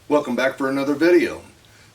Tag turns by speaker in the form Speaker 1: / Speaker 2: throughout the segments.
Speaker 1: Welcome back for another video.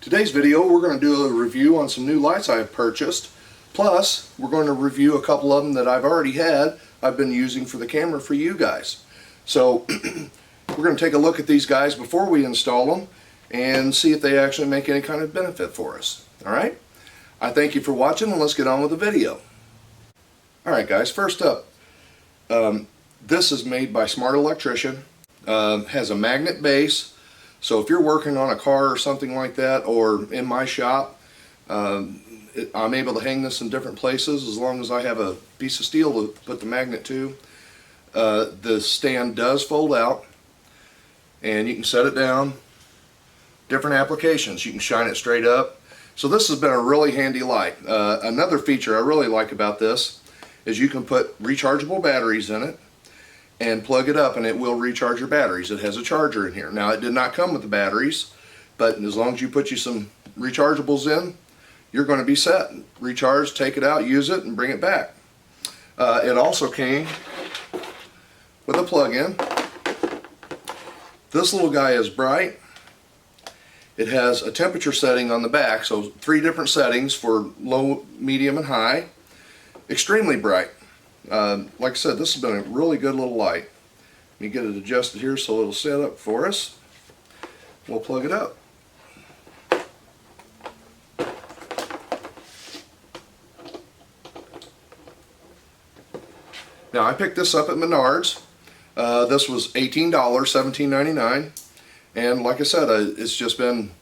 Speaker 1: Today's video we're going to do a review on some new lights I've purchased. Plus we're going to review a couple of them that I've already had I've been using for the camera for you guys. So we're going to take a look at these guys before we install them and see if they actually make any kind of benefit for us. Alright? I thank you for watching and let's get on with the video. Alright guys, first up, this is made by Smart Electrician. Has a magnet base. So if you're working on a car or something like that, or in my shop, I'm able to hang this in different places as long as I have a piece of steel to put the magnet to. The stand does fold out and you can set it down. Different applications, you can shine it straight up. So this has been a really handy light. Another feature I really like about this is you can put rechargeable batteries in it and plug it up and it will recharge your batteries. It has a charger in here. Now it did not come with the batteries, but as long as you put you some rechargeables in, you're going to be set. Recharge, take it out, use it, and bring it back. It also came with a plug-in. This little guy is bright. It has a temperature setting on the back, so 3 different settings for low, medium, and high. Extremely bright. Like I said, this has been a really good little light. Let me get it adjusted here so it'll set up for us. We'll plug it up. Now I picked this up at Menards. This was $18, $17.99, and like I said, it's just been,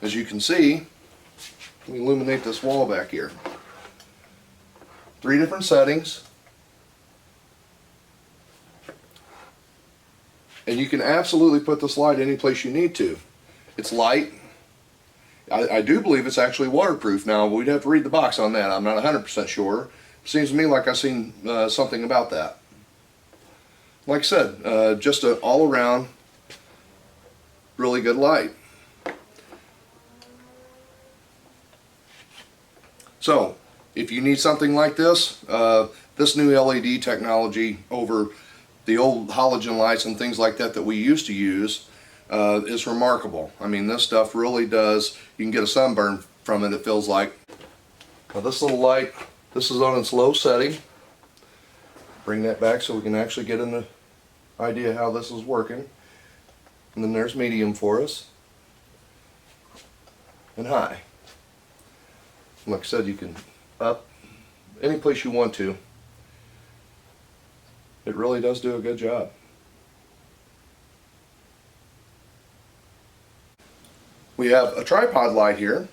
Speaker 1: as you can see, let me illuminate this wall back here. 3 different settings. And you can absolutely put this light any place you need to. It's light. I do believe it's actually waterproof. Now we'd have to read the box on that. I'm not 100% sure. Seems to me like I've seen something about that. Like I said, just an all-around really good light. So if you need something like this, this new LED technology over the old halogen lights and things like that that we used to use is remarkable. I mean, this stuff really does, you can get a sunburn from it, it feels like. Now this little light, this is on its low setting. Bring that back so we can actually get an idea how this is working. And then there's medium for us. And high. Like I said, you can up any place you want to. It really does do a good job. We have a tripod light here.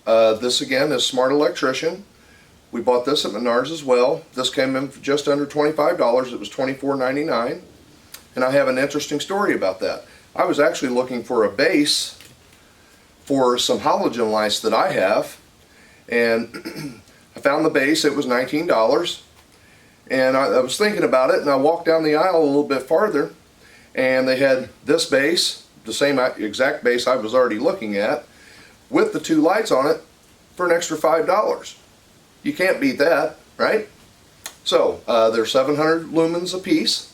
Speaker 1: This again is Smart Electrician. We bought this at Menards as well. This came in for just under $25. It was $24.99. And I have an interesting story about that. I was actually looking for a base for some halogen lights that I have. And I found the base. It was $19. And I was thinking about it, and I walked down the aisle a little bit farther, and they had this base, the same exact base I was already looking at, with the 2 lights on it for an extra $5. You can't beat that, right? So they're 700 lumens a piece,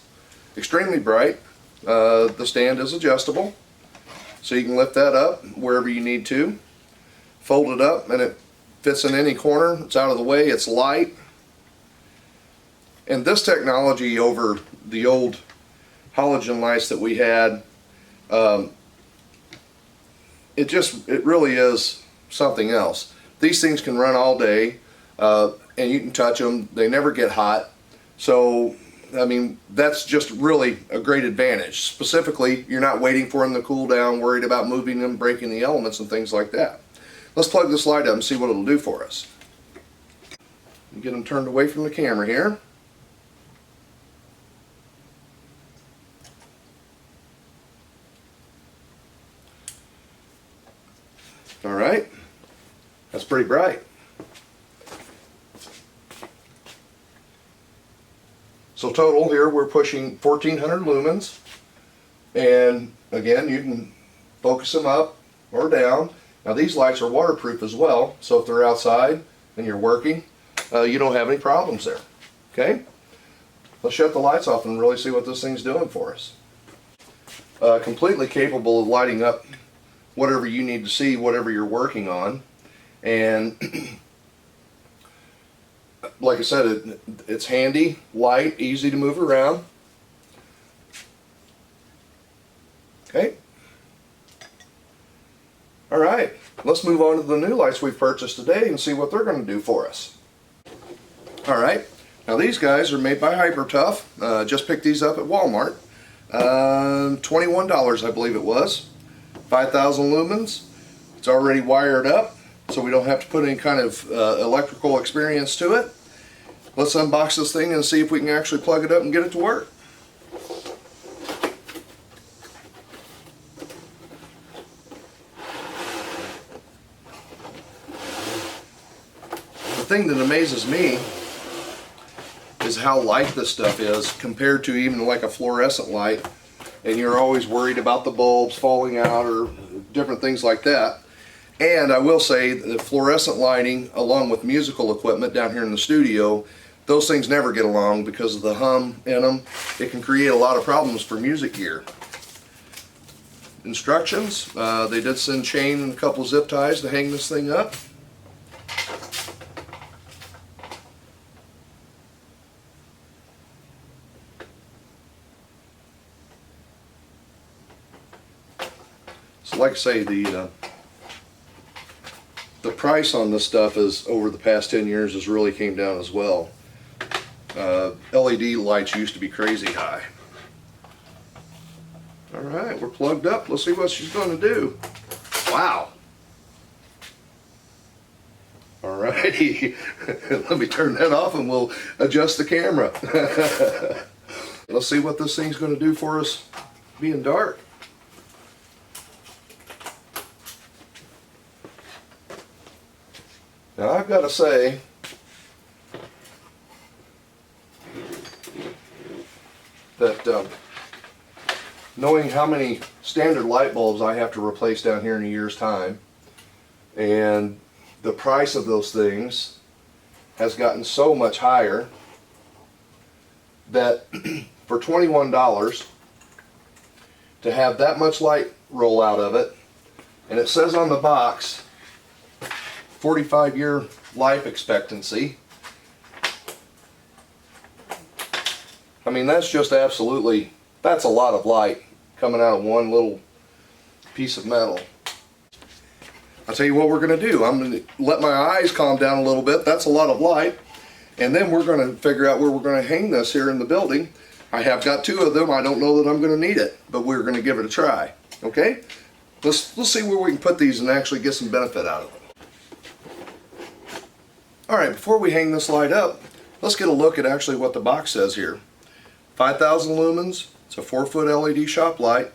Speaker 1: extremely bright. The stand is adjustable, so you can lift that up wherever you need to, fold it up, and it fits in any corner. It's out of the way, it's light. And this technology over the old halogen lights that we had, it really is something else. These things can run all day, and you can touch them. They never get hot. So, I mean, that's just really a great advantage. Specifically, you're not waiting for them to cool down, worried about moving them, breaking the elements and things like that. Let's plug this light up and see what it'll do for us. Get them turned away from the camera here. Alright, that's pretty bright. So total here we're pushing 1400 lumens, and again you can focus them up or down. Now these lights are waterproof as well, so if they're outside and you're working, you don't have any problems there. Okay? Let's shut the lights off and really see what this thing's doing for us. Completely capable of lighting up whatever you need to see, whatever you're working on. And like I said, it's handy, light, easy to move around. Okay. Alright, let's move on to the new lights we've purchased today and see what they're going to do for us. Alright, now these guys are made by HyperTough. Just picked these up at Walmart. $21 I believe it was. 5,000 lumens. It's already wired up, so we don't have to put any kind of electrical experience to it. Let's unbox this thing and see if we can actually plug it up and get it to work. The thing that amazes me is how light this stuff is compared to even like a fluorescent light, and you're always worried about the bulbs falling out or different things like that. And I will say that fluorescent lighting along with musical equipment down here in the studio, those things never get along because of the hum in them. It can create a lot of problems for music gear. Instructions, they did send chain and a couple zip ties to hang this thing up. So like I say, the price on this stuff is over the past 10 years has really came down as well. LED lights used to be crazy high. Alright, we're plugged up. Let's see what she's going to do. Wow. Alrighty. Let me turn that off and we'll adjust the camera. Let's see what this thing's going to do for us being dark. Now I've got to say, that knowing how many standard light bulbs I have to replace down here in a year's time, and the price of those things has gotten so much higher, that for $21 to have that much light roll out of it, and it says on the box 45-year life expectancy. I mean, that's just absolutely, that's a lot of light coming out of one little piece of metal. I'll tell you what we're going to do. I'm going to let my eyes calm down a little bit. That's a lot of light. And then we're going to figure out where we're going to hang this here in the building. I have got two of them. I don't know that I'm going to need it, but we're going to give it a try. Okay? Let's see where we can put these and actually get some benefit out of them. Alright, before we hang this light up, let's get a look at actually what the box says here. 5,000 lumens, it's a 4-foot LED shop light.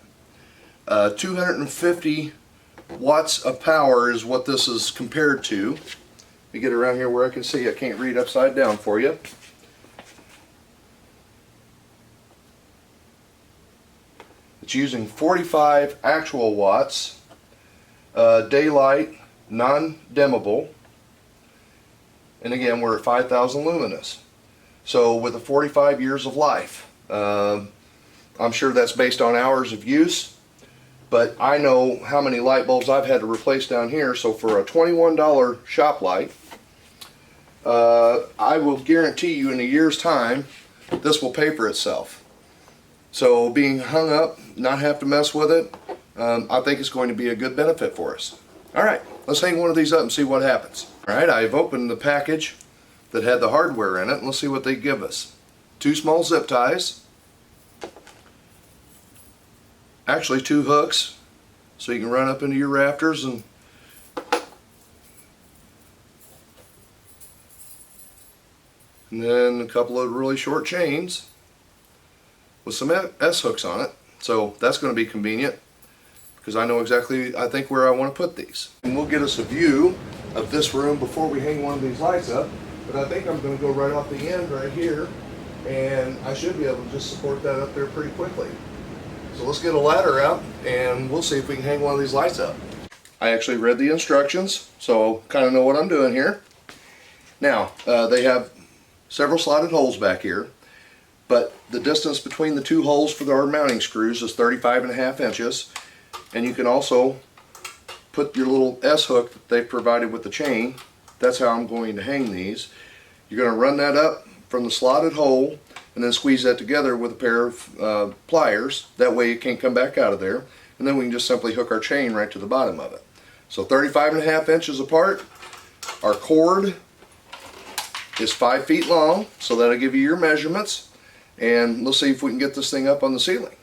Speaker 1: 250 watts of power is what this is compared to. Let me get around here where I can see. I can't read upside down for you. It's using 45 actual watts, daylight, non-dimmable. And again, we're at 5,000 luminous. So with a 45 years of life, I'm sure that's based on hours of use, but I know how many light bulbs I've had to replace down here. So for a $21 shop light, I will guarantee you in a year's time, this will pay for itself. So being hung up, not have to mess with it, I think it's going to be a good benefit for us. Alright, let's hang one of these up and see what happens. Alright, I've opened the package that had the hardware in it, and let's see what they give us. 2 small zip ties. Actually 2 hooks, so you can run up into your rafters and then a couple of really short chains with some S hooks on it. So that's going to be convenient because I know exactly, I think, where I want to put these. And we'll get us a view of this room before we hang one of these lights up. But I think I'm going to go right off the end right here, and I should be able to just support that up there pretty quickly. So let's get a ladder out and we'll see if we can hang one of these lights up. I actually read the instructions, so kind of know what I'm doing here. Now, they have several slotted holes back here, but the distance between the 2 holes for our mounting screws is 35.5 inches, and you can also put your little S hook that they've provided with the chain. That's how I'm going to hang these. You're going to run that up from the slotted hole and then squeeze that together with a pair of pliers. That way it can't come back out of there. And then we can just simply hook our chain right to the bottom of it. So 35.5 inches apart. Our cord is 5 feet long, so that'll give you your measurements. And let's see if we can get this thing up on the ceiling.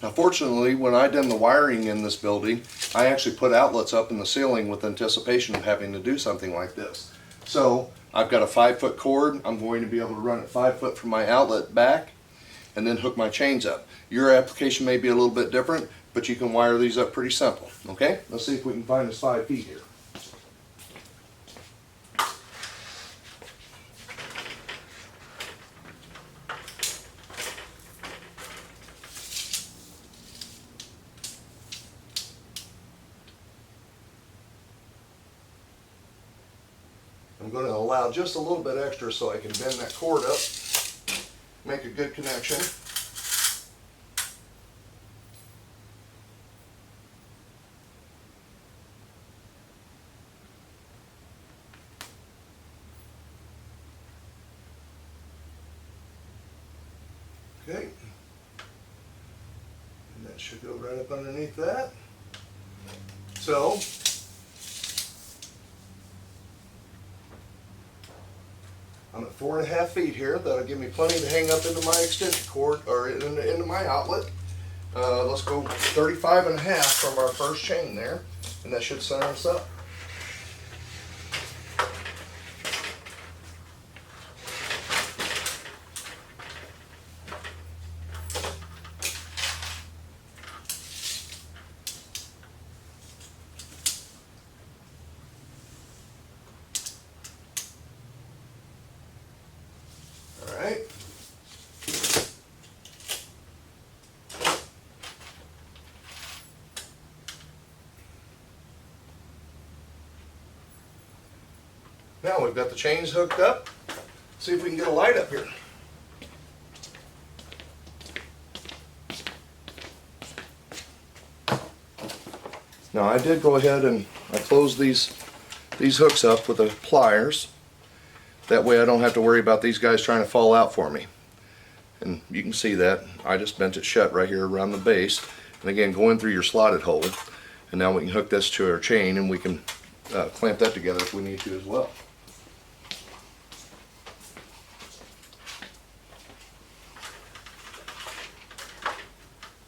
Speaker 1: Now fortunately, when I done the wiring in this building, I actually put outlets up in the ceiling with anticipation of having to do something like this. So I've got a 5-foot cord. I'm going to be able to run it 5 foot from my outlet back and then hook my chains up. Your application may be a little bit different, but you can wire these up pretty simple. Okay, let's see if we can find this 5 feet here. I'm going to allow just a little bit extra so I can bend that cord up, make a good connection. Okay, and that should go right up underneath that. So I'm at 4.5 feet here. That'll give me plenty to hang up into my extension cord or into my outlet. Let's go 35.5 from our first chain there, and that should center us up. Alright. Now we've got the chains hooked up. See if we can get a light up here. Now I did go ahead and I closed these hooks up with the pliers. That way I don't have to worry about these guys trying to fall out for me. And you can see that. I just bent it shut right here around the base. And again, going through your slotted hole. And now we can hook this to our chain and we can clamp that together if we need to as well.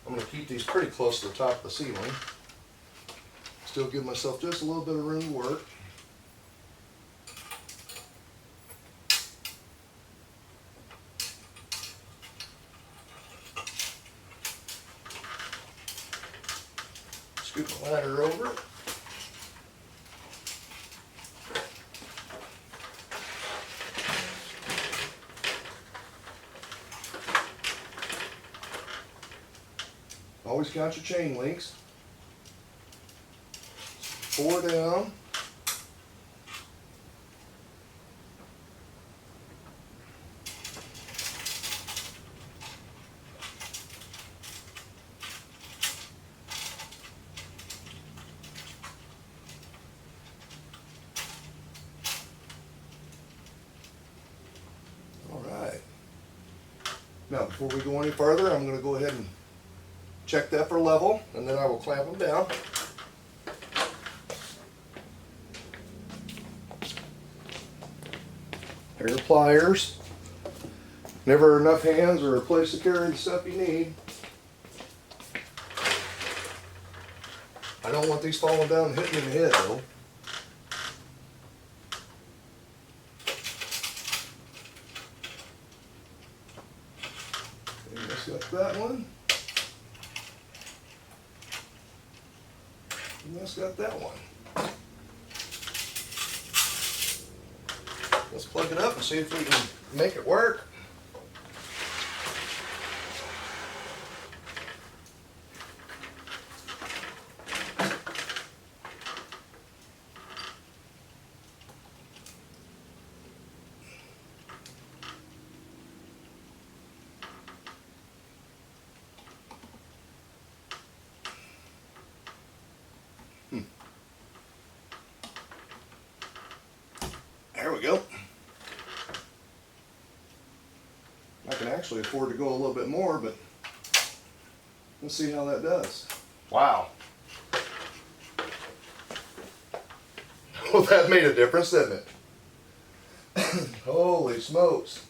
Speaker 1: I'm going to keep these pretty close to the top of the ceiling. Still give myself just a little bit of room to work. Scoot the ladder over. Always count your chain links. 4 down. All right. Now, before we go any further, I'm going to go ahead and check that for level, and then I will clamp them down. Pair of pliers. Never enough hands or a place to carry the stuff you need. I don't want these falling down and hitting me in the head though. Okay, let's got that one. And that's got that one. Let's plug it up and see if we can make it work. actually afford to go a little bit more, but let's see how that does. Wow. Well, that made a difference, didn't it? Holy smokes.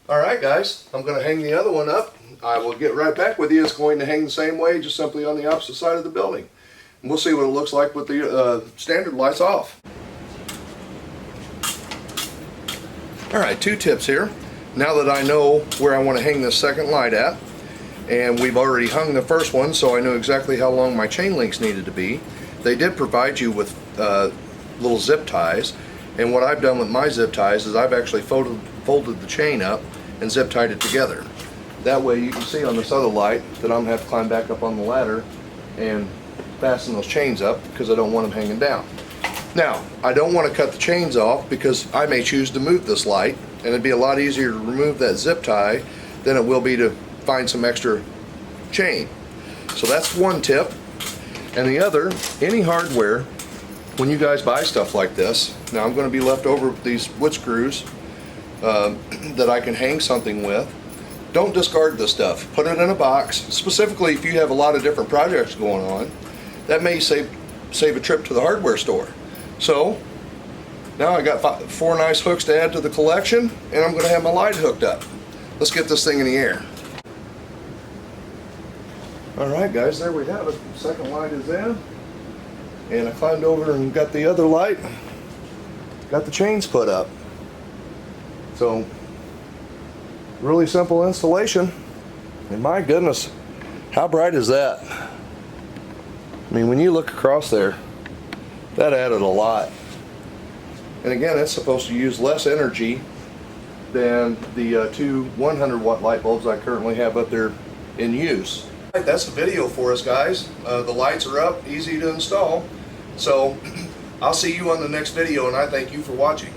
Speaker 1: Alright guys, I'm going to hang the other one up. I will get right back with you. It's going to hang the same way, just simply on the opposite side of the building. And we'll see what it looks like with the standard lights off. Alright, 2 tips here. Now that I know where I want to hang this second light at, and we've already hung the first one, so I know exactly how long my chain links needed to be. They did provide you with little zip ties, and what I've done with my zip ties is I've actually folded the chain up and zip tied it together. That way you can see on this other light that I'm going to have to climb back up on the ladder and fasten those chains up because I don't want them hanging down. Now, I don't want to cut the chains off because I may choose to move this light, and it'd be a lot easier to remove that zip tie than it will be to find some extra chain. So that's one tip. And the other, any hardware, when you guys buy stuff like this, now I'm going to be left over with these wood screws that I can hang something with. Don't discard this stuff. Put it in a box. Specifically, if you have a lot of different projects going on, that may save a trip to the hardware store. So now I got 4 nice hooks to add to the collection, and I'm going to have my light hooked up. Let's get this thing in the air. Alright guys, there we have it. The second light is in. And I climbed over and got the other light. Got the chains put up. So, really simple installation. And my goodness, how bright is that? I mean, when you look across there, that added a lot. And again, it's supposed to use less energy than the 2 100 watt light bulbs I currently have up there in use. That's the video for us guys. The lights are up, easy to install. So I'll see you on the next video, and I thank you for watching.